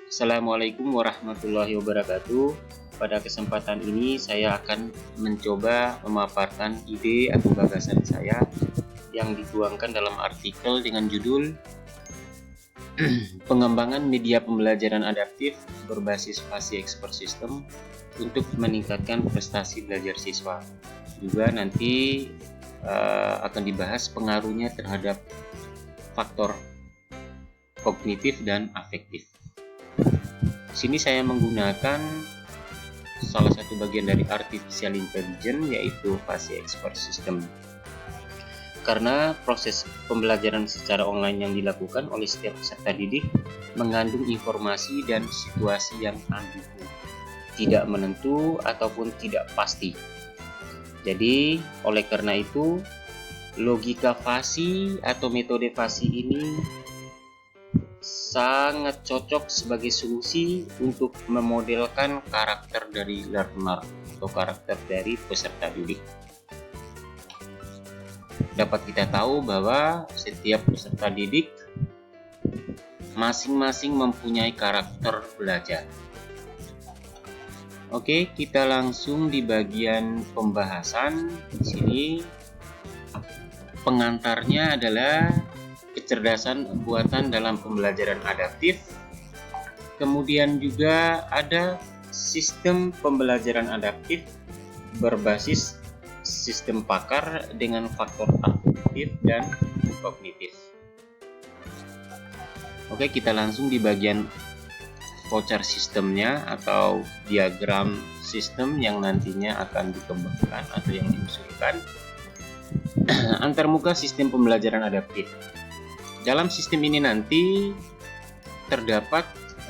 Assalamualaikum warahmatullahi wabarakatuh. Pada kesempatan ini saya akan mencoba memaparkan ide atau gagasan saya yang dituangkan dalam artikel dengan judul Pengembangan Media Pembelajaran Adaptif berbasis Fasi Expert System untuk meningkatkan prestasi belajar siswa. Juga nanti akan dibahas pengaruhnya terhadap faktor kognitif dan afektif. Di sini saya menggunakan salah satu bagian dari artificial intelligence, yaitu Fasi Expert System. Karena proses pembelajaran secara online yang dilakukan oleh setiap peserta didik mengandung informasi dan situasi yang ambigu, tidak menentu ataupun tidak pasti. Jadi, oleh karena itu, logika Fasi atau metode Fasi ini sangat cocok sebagai solusi untuk memodelkan karakter dari learner atau karakter dari peserta didik. Dapat kita tahu bahwa setiap peserta didik masing-masing mempunyai karakter belajar. Oke, kita langsung di bagian pembahasan. Di sini pengantarnya adalah kecerdasan buatan dalam pembelajaran adaptif. Kemudian juga ada sistem pembelajaran adaptif berbasis sistem pakar dengan faktor afektif dan kognitif. Oke, kita langsung di bagian voucher sistemnya atau diagram sistem yang nantinya akan dikembangkan atau yang diusulkan. Antarmuka sistem pembelajaran adaptif. Dalam sistem ini nanti terdapat 4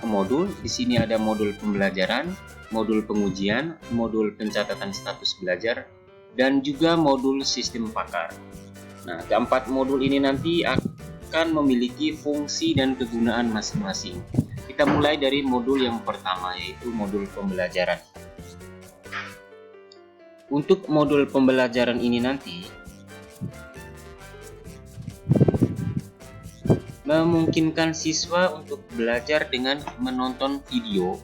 modul. Di sini ada modul pembelajaran, modul pengujian, modul pencatatan status belajar, dan juga modul sistem pakar. Nah, keempat modul ini nanti akan memiliki fungsi dan kegunaan masing-masing. Kita mulai dari modul yang pertama, yaitu modul pembelajaran. Untuk modul pembelajaran ini nanti memungkinkan siswa untuk belajar dengan menonton video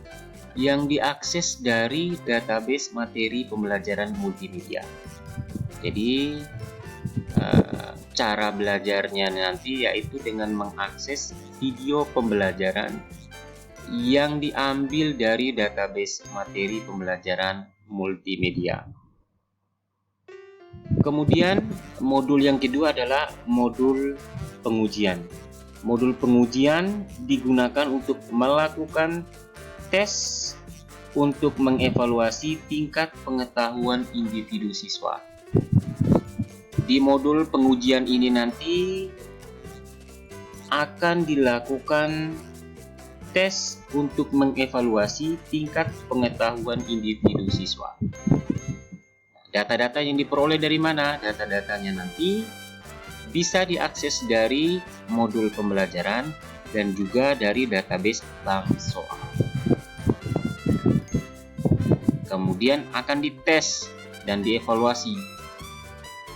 yang diakses dari database materi pembelajaran multimedia. Jadi cara belajarnya nanti yaitu dengan mengakses video pembelajaran yang diambil dari database materi pembelajaran multimedia. Kemudian modul yang kedua adalah modul pengujian. Modul pengujian digunakan untuk melakukan tes untuk mengevaluasi tingkat pengetahuan individu siswa. Di modul pengujian ini nanti akan dilakukan tes untuk mengevaluasi tingkat pengetahuan individu siswa. Data-data yang diperoleh dari mana? Data-datanya nanti bisa diakses dari modul pembelajaran dan juga dari database bank soal. Kemudian akan dites dan dievaluasi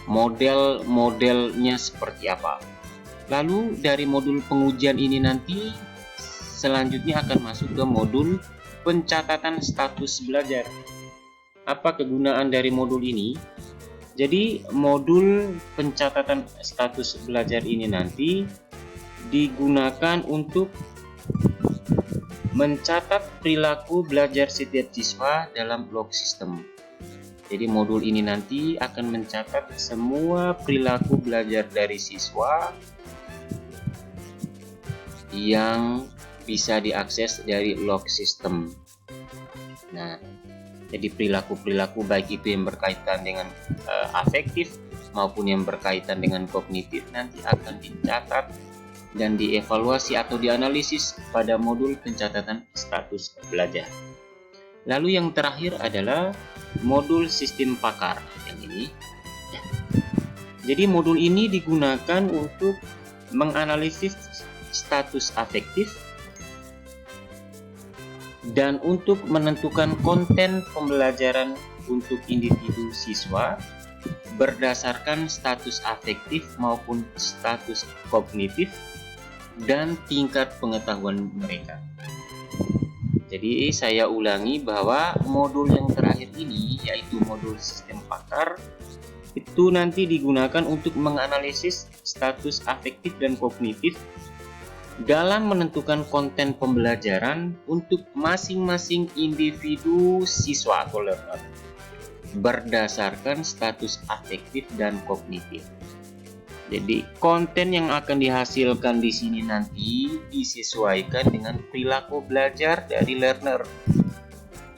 model-modelnya seperti apa. Lalu dari modul pengujian ini nanti selanjutnya akan masuk ke modul pencatatan status belajar. Apa kegunaan dari modul ini? Jadi modul pencatatan status belajar ini nanti digunakan untuk mencatat perilaku belajar setiap siswa dalam log system. Jadi modul ini nanti akan mencatat semua perilaku belajar dari siswa yang bisa diakses dari log system. Nah, jadi perilaku-perilaku baik itu yang berkaitan dengan afektif maupun yang berkaitan dengan kognitif nanti akan dicatat dan dievaluasi atau dianalisis pada modul pencatatan status belajar. Lalu yang terakhir adalah modul sistem pakar yang ini. Jadi modul ini digunakan untuk menganalisis status afektif dan untuk menentukan konten pembelajaran untuk individu siswa berdasarkan status afektif maupun status kognitif dan tingkat pengetahuan mereka. Jadi saya ulangi bahwa modul yang terakhir ini, yaitu modul sistem pakar, itu nanti digunakan untuk menganalisis status afektif dan kognitif dalam menentukan konten pembelajaran untuk masing-masing individu siswa atau learner berdasarkan status afektif dan kognitif. Jadi konten yang akan dihasilkan di sini nanti disesuaikan dengan perilaku belajar dari learner,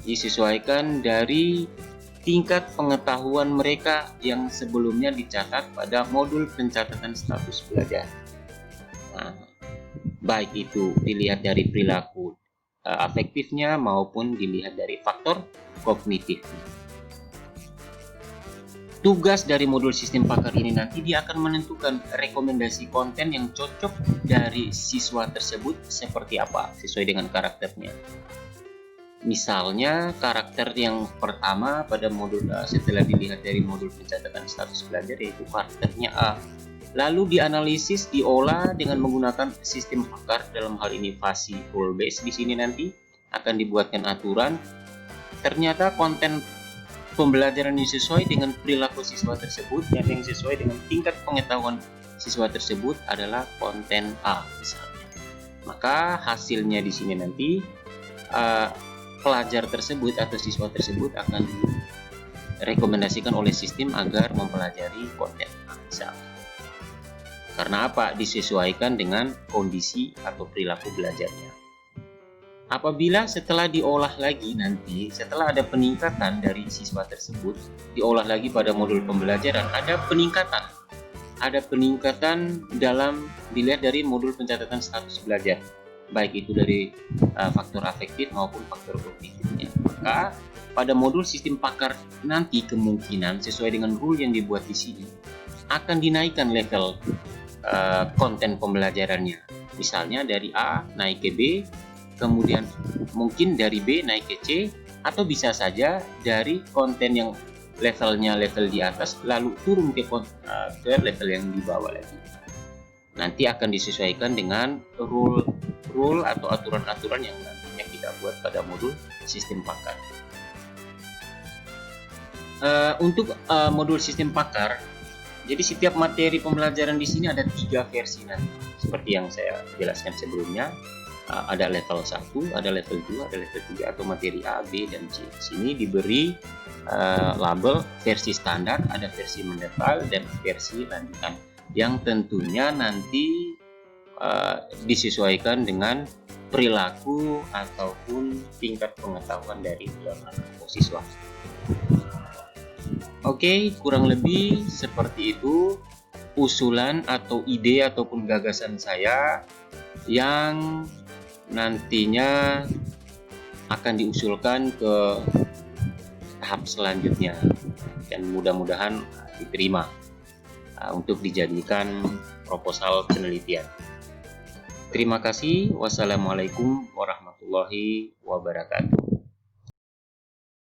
disesuaikan dari tingkat pengetahuan mereka yang sebelumnya dicatat pada modul pencatatan status belajar. Nah, baik itu dilihat dari perilaku afektifnya maupun dilihat dari faktor kognitifnya. Tugas dari modul sistem pakar ini nanti dia akan menentukan rekomendasi konten yang cocok dari siswa tersebut seperti apa sesuai dengan karakternya. Misalnya karakter yang pertama pada modul setelah dilihat dari modul pencatatan status belajar yaitu karakternya A. Lalu dianalisis, diolah dengan menggunakan sistem pakar, dalam hal ini FASI rule base. Di sini nanti akan dibuatkan aturan. Ternyata konten pembelajaran yang sesuai dengan perilaku siswa tersebut dan yang sesuai dengan tingkat pengetahuan siswa tersebut adalah konten A misalnya. Maka hasilnya di sini nanti pelajar tersebut atau siswa tersebut akan direkomendasikan oleh sistem agar mempelajari konten A misalnya. Karena apa? Disesuaikan dengan kondisi atau perilaku belajarnya. Apabila setelah diolah lagi nanti, setelah ada peningkatan dari siswa tersebut, diolah lagi pada modul pembelajaran, ada peningkatan dalam dilihat dari modul pencatatan status belajar, baik itu dari faktor afektif maupun faktor kognitifnya. Maka pada modul sistem pakar nanti kemungkinan sesuai dengan rule yang dibuat di sini akan dinaikkan level konten pembelajarannya. Misalnya dari A naik ke B, kemudian mungkin dari B naik ke C, atau bisa saja dari konten yang levelnya level di atas lalu turun ke level yang di bawah lagi. Nanti akan disesuaikan dengan rule atau aturan-aturan yang nantinya kita buat pada modul sistem pakar. Untuk modul sistem pakar, jadi setiap materi pembelajaran di sini ada 3 versi nanti, seperti yang saya jelaskan sebelumnya. Ada level 1, ada level 2, ada level 3 atau materi A, B, dan C. Di sini diberi label versi standar, ada versi mendetail, dan versi lanjutan. Yang tentunya nanti disesuaikan dengan perilaku ataupun tingkat pengetahuan dari learner atau siswa. Oke, kurang lebih seperti itu usulan atau ide ataupun gagasan saya yang nantinya akan diusulkan ke tahap selanjutnya dan mudah-mudahan diterima untuk dijadikan proposal penelitian. Terima kasih. Wassalamualaikum warahmatullahi wabarakatuh.